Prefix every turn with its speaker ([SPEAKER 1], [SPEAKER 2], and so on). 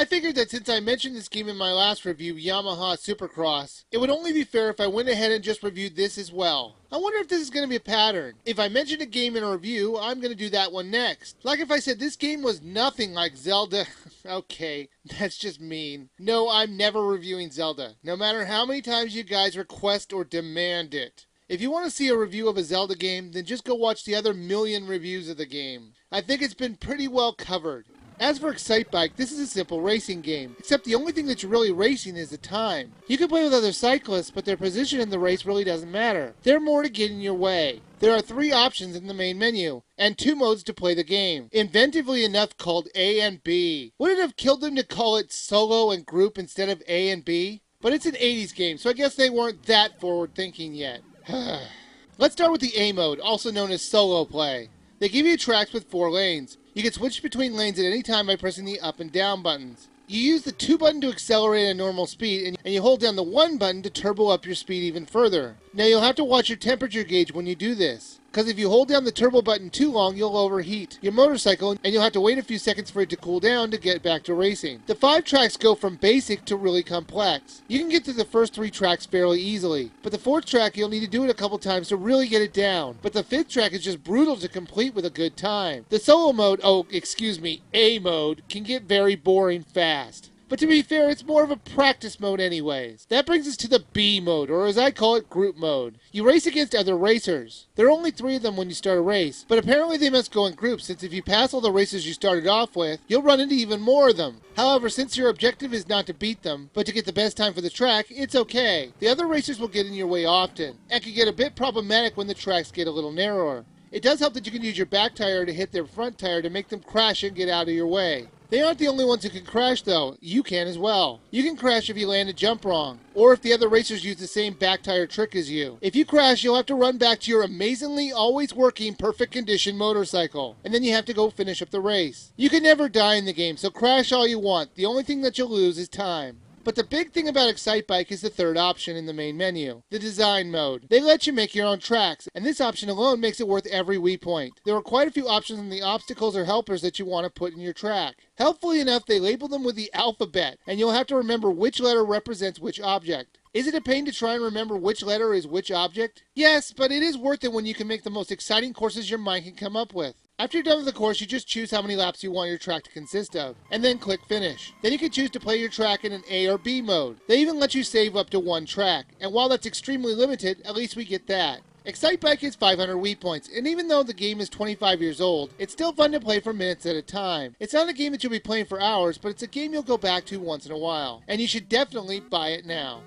[SPEAKER 1] I figured that since I mentioned this game in my last review, Yamaha Supercross, it would only be fair if I went ahead and just reviewed this as well. I wonder if this is going to be a pattern. If I mentioned a game in a review, I'm going to do that one next. Like if I said this game was nothing like Zelda. Okay, that's just mean. No, I'm never reviewing Zelda, no matter how many times you guys request or demand it. If you want to see a review of a Zelda game, then just go watch the other million reviews of the game. I think it's been pretty well covered. As for Excitebike, this is a simple racing game, except the only thing that you're really racing is the time. You can play with other cyclists, but their position in the race really doesn't matter. They're more to get in your way. There are 3 options in the main menu, and 2 modes to play the game, inventively enough called A and B. Would it have killed them to call it solo and group instead of A and B? But it's an 80s game, so I guess they weren't that forward thinking yet. Let's start with the A mode, also known as solo play. They give you tracks with 4 lanes. You can switch between lanes at any time by pressing the up and down buttons. You use the 2 button to accelerate at normal speed, and you hold down the 1 button to turbo up your speed even further. Now you'll have to watch your temperature gauge when you do this, because if you hold down the turbo button too long, you'll overheat your motorcycle, and you'll have to wait a few seconds for it to cool down to get back to racing. The 5 tracks go from basic to really complex. You can get through the first 3 tracks fairly easily, but the 4th track you'll need to do it a couple times to really get it down. But the 5th track is just brutal to complete with a good time. The solo mode, A mode, can get very boring fast. But to be fair, it's more of a practice mode anyways. That brings us to the B mode, or as I call it, group mode. You race against other racers. There are only 3 of them when you start a race, but apparently they must go in groups, since if you pass all the racers you started off with, you'll run into even more of them. However, since your objective is not to beat them, but to get the best time for the track, it's okay. The other racers will get in your way often, and can get a bit problematic when the tracks get a little narrower. It does help that you can use your back tire to hit their front tire to make them crash and get out of your way. They aren't the only ones who can crash though, you can as well. You can crash if you land a jump wrong, or if the other racers use the same back tire trick as you. If you crash, you'll have to run back to your amazingly always working perfect condition motorcycle, and then you have to go finish up the race. You can never die in the game, so crash all you want, the only thing that you'll lose is time. But the big thing about Excitebike is the 3rd option in the main menu, the design mode. They let you make your own tracks, and this option alone makes it worth every Wii point. There are quite a few options in the obstacles or helpers that you want to put in your track. Helpfully enough, they label them with the alphabet, and you'll have to remember which letter represents which object. Is it a pain to try and remember which letter is which object? Yes, but it is worth it when you can make the most exciting courses your mind can come up with. After you're done with the course, you just choose how many laps you want your track to consist of, and then click Finish. Then you can choose to play your track in an A or B mode. They even let you save up to 1 track, and while that's extremely limited, at least we get that. Excitebike is 500 Wii points, and even though the game is 25 years old, it's still fun to play for minutes at a time. It's not a game that you'll be playing for hours, but it's a game you'll go back to once in a while, and you should definitely buy it now.